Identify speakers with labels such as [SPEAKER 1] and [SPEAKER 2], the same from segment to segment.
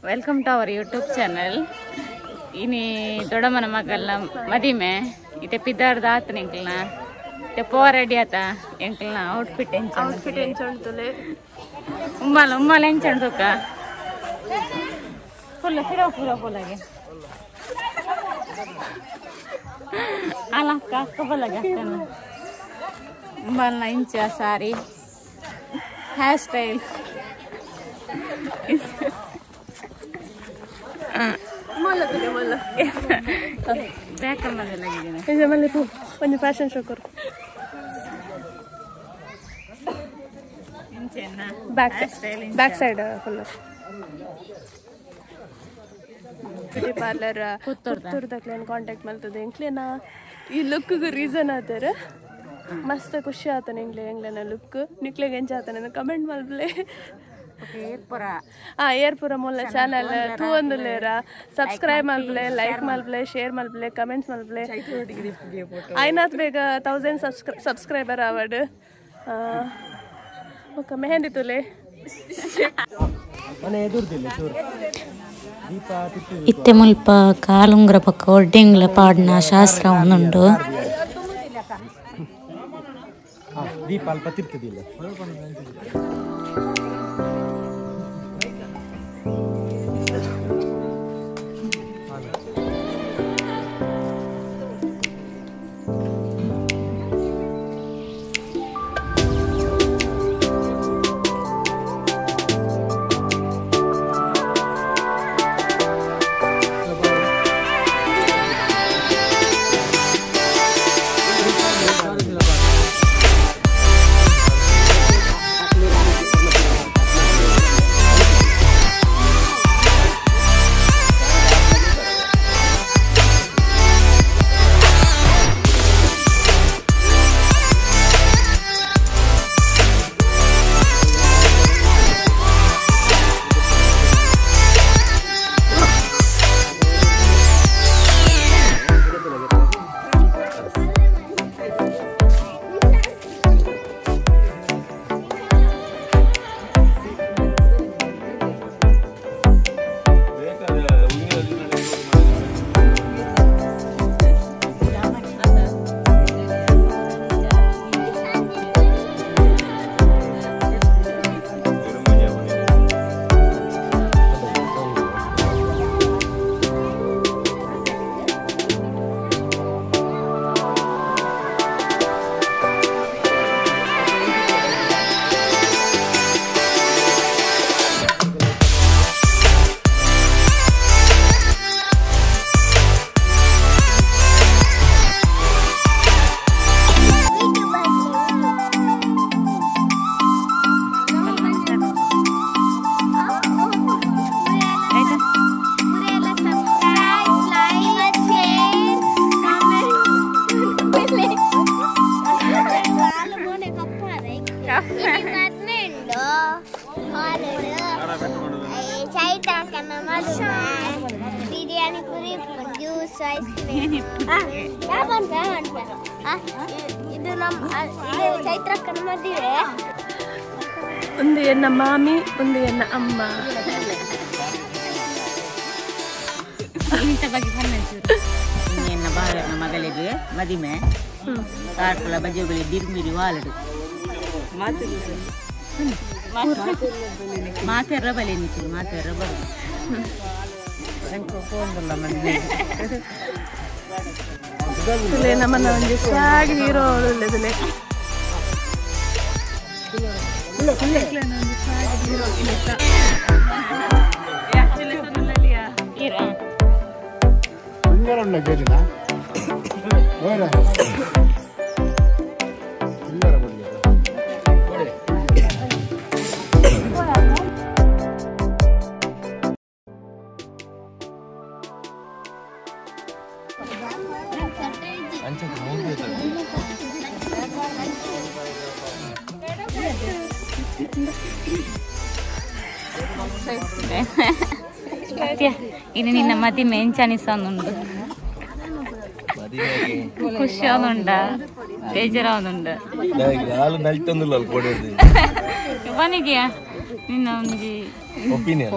[SPEAKER 1] Welcome to our YouTube channel. ಇನಿ ದೊಡ್ಡಮ್ಮನ ಮಗಲ್ನ ಮದಿಮೆ ಇತ್ತೆ ಪಿದ್ದಾರ್ದ ಆತ ಎಂಕ್ಲನ ಇತ್ತೆ ಪೋ ರೆಡಿ ಆತ ಎಂಕ್ಲನ ಔಟ್ಫಿಟ್ ಎಂಚಂಡ್ತುಲೆ ಉಮ್ಮಲ ಎಂಚಂಡ್ತುಕ ಫುಲ್ ಫುಲ್ಲಾಗೆ ಅಲಕ್ಕ ಅಕ್ಕಬಲ್ಲಾಗೆ ಅಕ್ಕನ ಉಮ್ಮಲ್ನ ಇಂಚ ಸಾರಿ ಹೇರ್ ಸ್ಟೈಲ್
[SPEAKER 2] ಒಂದು ಫ್ಯಾಷನ್ ಶೋ ಕೊರು back side full beauty parlour ಪುತ್ತೂರ್ದಾಗ್ಲೇನು ಕಾಂಟ್ಯಾಕ್ಟ್ ಮಾಡ್ತದೆ ಎಂಕ್ಲೇನ ಈ ಲುಕ್ಗೆ ರೀಸನ್ ಆತಾರ ಮಸ್ತ್ ಖುಷಿ ಆತನ ಎಂಗ್ಲೇನ ಲುಕ್ ನಿಕ್ಲೆಗೆ ಎಂಚ ಆತನ ಕಮೆಂಟ್ ಮಾಡ್ಬಲೆ ಏರ್ಪುರ ಮೂಲ ಚಾನಲ್ ತೂ ಒಂದು ಲೇರ ಸಬ್ಸ್ಕ್ರೈಬ್ ಮಾಡ್ಬಲೆ ಲೈಕ್ ಮಾಡ್ಬಲೆ ಶೇರ್ ಮಾಡ್ಬಲೆ ಕಮೆಂಟ್ಸ್ ಮಾಡ್ಬಲೆ ಐನಾತ್ ಬೇಗ 1000 ಸಬ್ಸ್ಕ್ರೈಬರ್ ಆವಡ್ ಓಕೆ ಮೆಹಂದಿ ತುಲೆ
[SPEAKER 3] ಇತ್ತೆ ಮುಲ್ಪ ಕಾಲುಂಗ್ರ ಪಕ್ಕ ಒಡ್ಡೆಂಗ್ಲ ಪಾಡ್ನ ಶಾಸ್ತ್ರ ಒಂದುಂಡು.
[SPEAKER 4] ದೀಪ ಅಲ್ಪ ತಿರ್ತದಿಲ್ಲ.
[SPEAKER 2] ಒಂದು ಎನ್ನ ಮಾಮಿ ಒಂದು ಎನ್ನ ಅಮ್ಮ
[SPEAKER 1] ಎನ್ನ ಬಾಳನ ಮಗಳಿಗೆ ಮದಿಮೆ ಕಾರ್ಕಳ ಬಜೆಗಳು ದಿರ್ಮಿರಿ ವಾಲಡು ಮಾತೆರ್ರ ಬಲೆ ನಿಂತು ಮಾತೆರ್ರ ಬರುದು
[SPEAKER 2] ನಮ್ಮನ್ನ ಒಂದು ಶಾಗಿ ಹೀರೋ ಒಳ್ಳೆದಿಲ್ಲ
[SPEAKER 1] ini niನ್ನ ಮದಿಮೆ ಎಂಚನಿಸೊಂದುಂಡು ಖುಷಿ ಆಗುಂಡ ಬೇಜಾರಾಗುಂಡ
[SPEAKER 4] ಹಾಲು ನಲ್ತೊಂದುಲ್ಲ ಕೊಡೋದು
[SPEAKER 1] ಬನಿಗೆ ನಿನ್ನ ಒಂಜಿ
[SPEAKER 4] ಒಪಿನಿಯನ್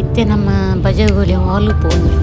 [SPEAKER 3] ಇತ್ತೆ ನಮ್ಮ ಬಜಗೋಲಿ ಹಾಲು ಪೋಂದಿಲ್ಲ.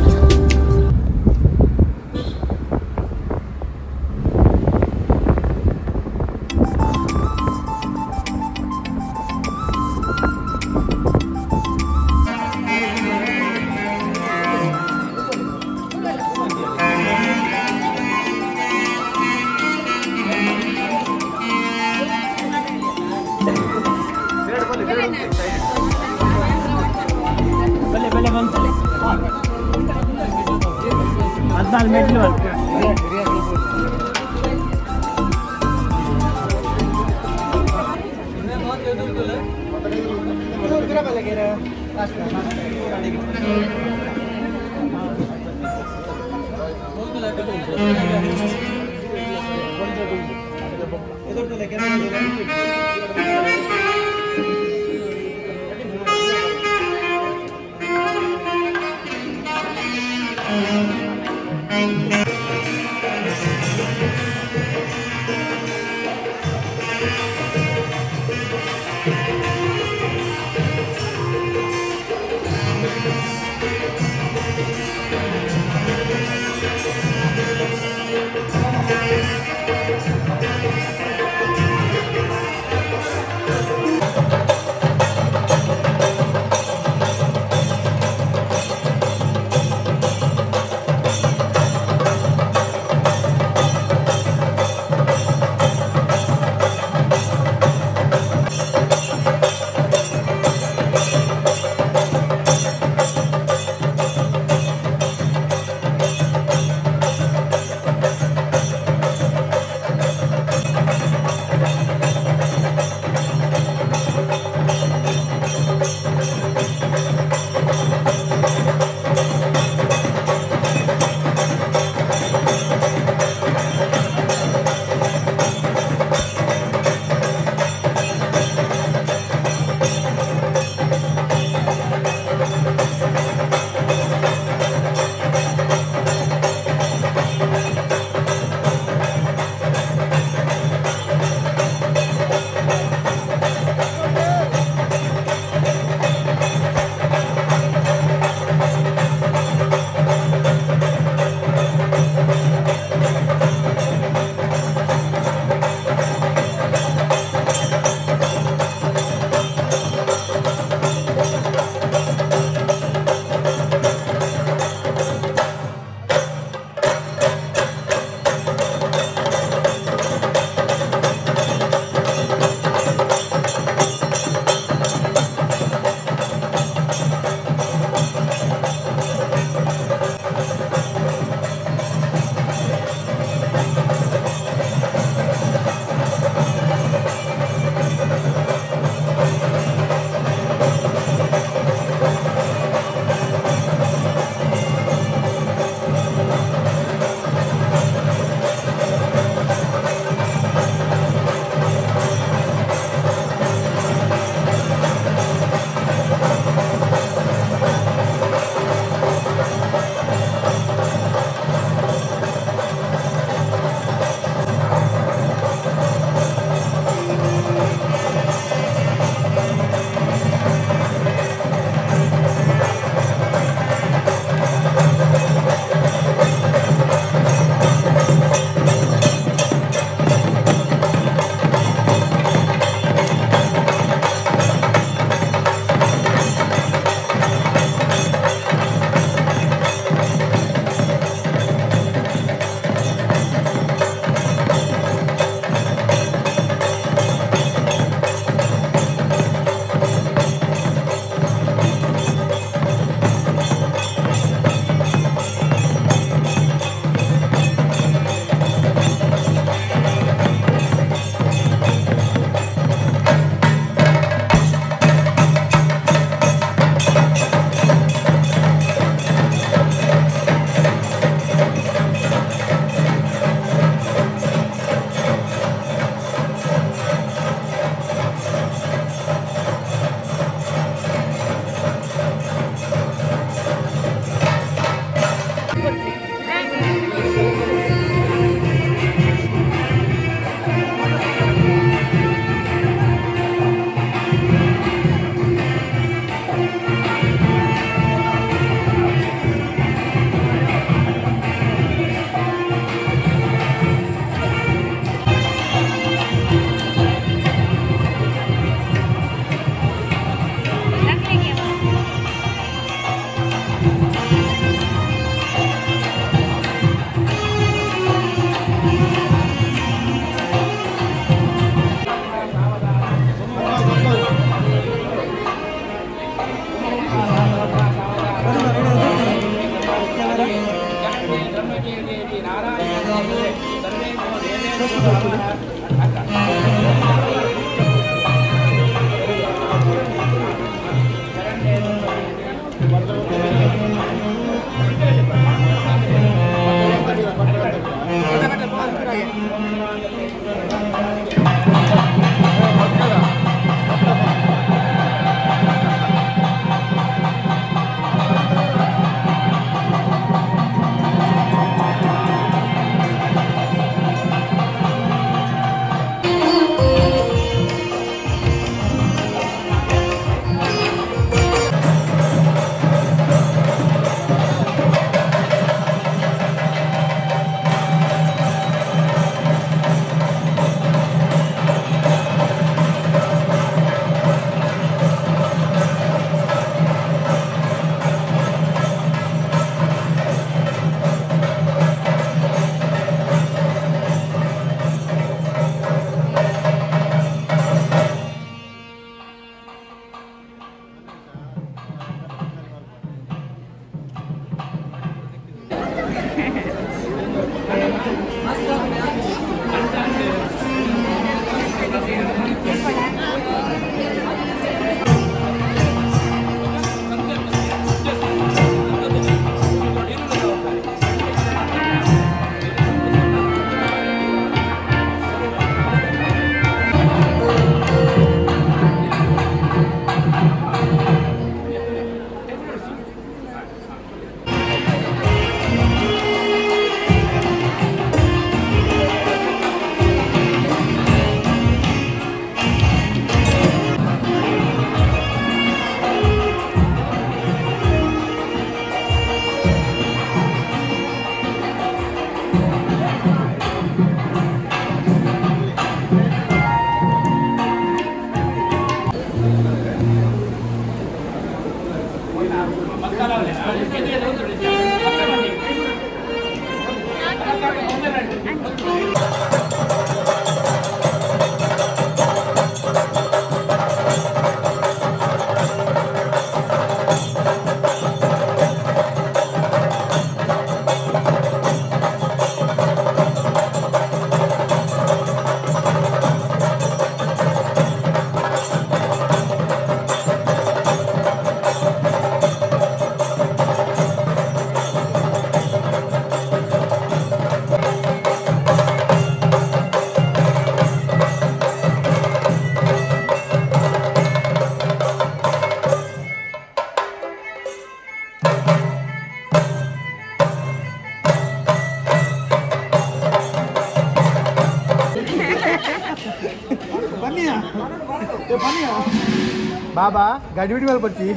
[SPEAKER 4] ಬಾಬಾ ಗಾಡಿ ಬಿಡಿ ಮೇಲೆ ಬರ್ತಿ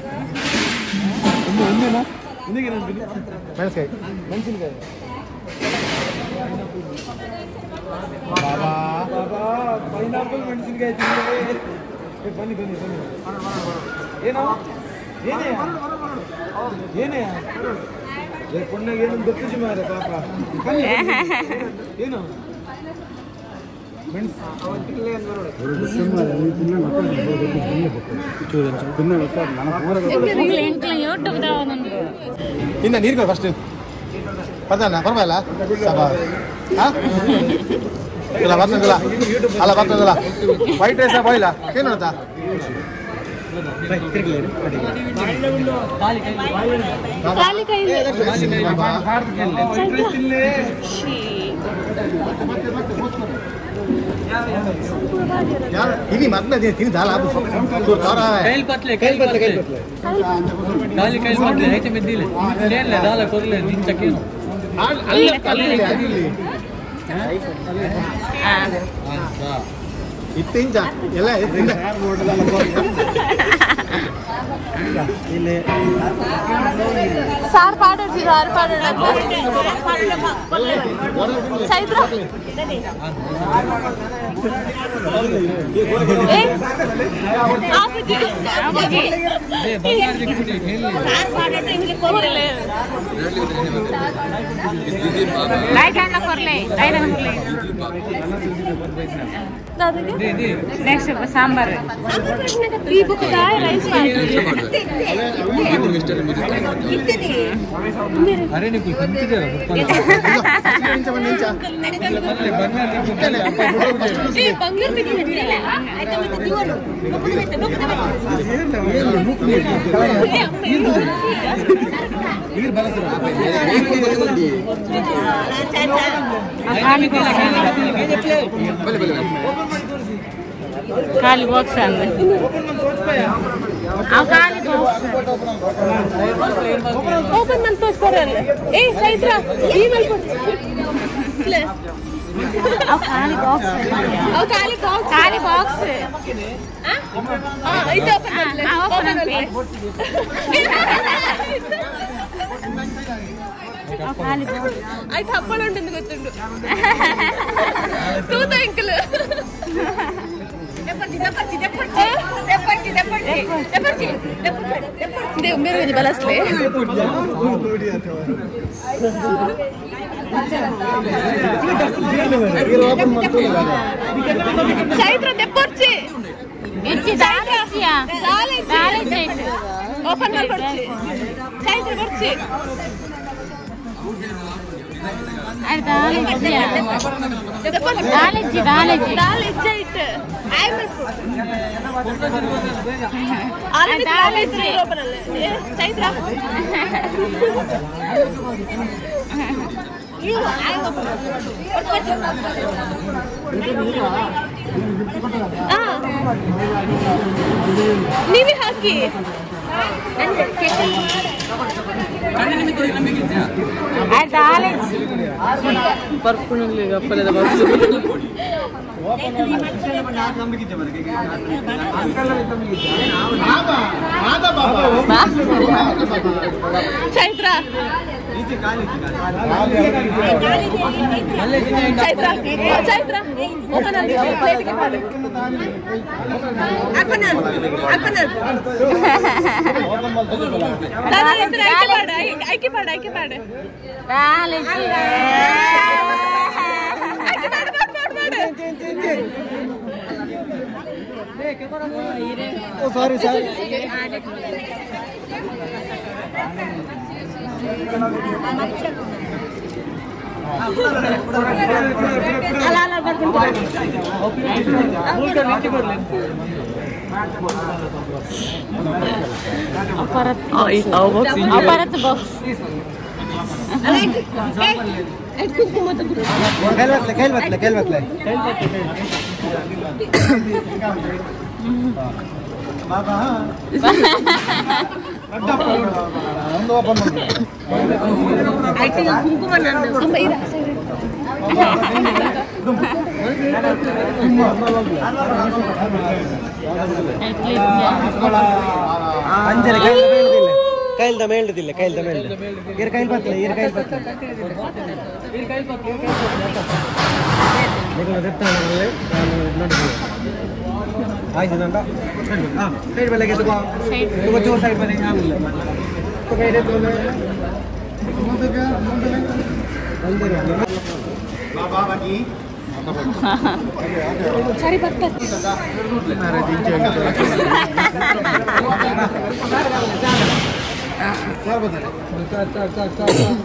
[SPEAKER 4] ಮೆಣಸಿನಕಾಯಿ ಮೆಣಸಿನಕಾಯಿ ಬಾಬಾ ಬಾಬಾ ಪೈನಾಪಲ್ ಮೆಣಸಿನಕಾಯಿ ಬನ್ನಿ ಬನ್ನಿ ಬನ್ನಿ ಏನೋ ಏನೇ ಏನೇ ಪುಣ್ಯಾಗ ಏನು ಗೊತ್ತಿದ್ದು ಮಾರ ಪಾಪ ಏನು ಇನ್ನ ನೀರ್ಗೋ ಫಸ್ಟ್ ಬರ್ತಾನ ಪರವಾಗಿಲ್ಲ ಇಲ್ಲ ಬರ್ತಂದಿಲ್ಲ ಅಲ್ಲ ಬರ್ತಂದಿಲ್ಲ ವೈಟ್ ರೈಸ್ ಬಾಯಿಲ್ಲ ಏನು ಅಂತ ini makna dia ini dalam kail patle kail patle kali kail patle hai te medile le dala korle din chakeno ittinja ella ittinja ile
[SPEAKER 2] ಸಾರ್ ಪಾಡೋದು ಸಾರ್ ಪಾಡೋಣ ಚೈತ್ರ
[SPEAKER 1] ನೆಕ್ಸ್ಟ್ ಸಾಂಬಾರ್
[SPEAKER 2] ಈ ಬುಕ್ದ ರೈಸ್
[SPEAKER 4] ಅರೆ ನೀವು ಕುಂತಿದ್ದೀರಾ
[SPEAKER 1] ಖಾಲಿ ಬಾಕ್ಸ್ ಅಂದ್ರೆ ಖಾಲಿ ಬಾಕ್ಸ್
[SPEAKER 2] ಓಪನ್ ಮಾಡಿ ತೋರಿಸ್ತಾರಲ್ಲ ಏ ಚೈತ್ರ ಈ ಮೇಲೆ
[SPEAKER 1] ಖಾಲಿ ಬಾಕ್ಸ್ ಖಾಲಿ ಬಾಕ್ಸ್
[SPEAKER 2] ಆಯ್ತು ಹಪ್ಪಳ ಉಂಟು ಗೊತ್ತುಂಟು ತೂತ ಅಂಕಲ್ मेरे बलसले चैत्र तेप्पोर्ची ओपन ಮಾಡ್ಕೊಡ್ತಿ ಚೈತ್ರ ಬರ್ತಿ ಚೈತ್ರ ನೀವೇ ಹಾಕಿ ಚೈತ್ರ ಚೈತ್ರ ಚೈತ್ರ ಓಪನ್ ಆಗಿ ಪ್ಲೇಟ್ಗೆ ಮಾಡು ಆಯ್ಕೆ ಮಾಡು
[SPEAKER 4] ಸಾರಿ ಸಾರಿ ಕೈಲ್ದ ಮೇಲ್ದಿಲ್ಲ ಕೈಲ್ದ ಮೇಲ್ದ ಇರ ಕೈಲ್ ಬತ್ತಲೆ ಇರ ಕೈಲ್ ಬತ್ತಲೆ ಇರ ಕೈಲ್ ಬತ್ತಲೆ ನಿಮಗೆ ಗೊತ್ತಾಗಲ್ಲ ನಾನು ನೋಡಿ ಆಯ್ತು ನಂದ ಹಾಂ ಸೈಡ್ ಬಲೆಗೆ ತಗೋ ತಗೋ ಜೋರ್ ಸೈಡ್ ಬಲೆಗೆ ಆಗಿಲ್ಲ तो कह रहे तो बाबा बाकी
[SPEAKER 2] सारी बत्तर
[SPEAKER 4] क्या बता रहे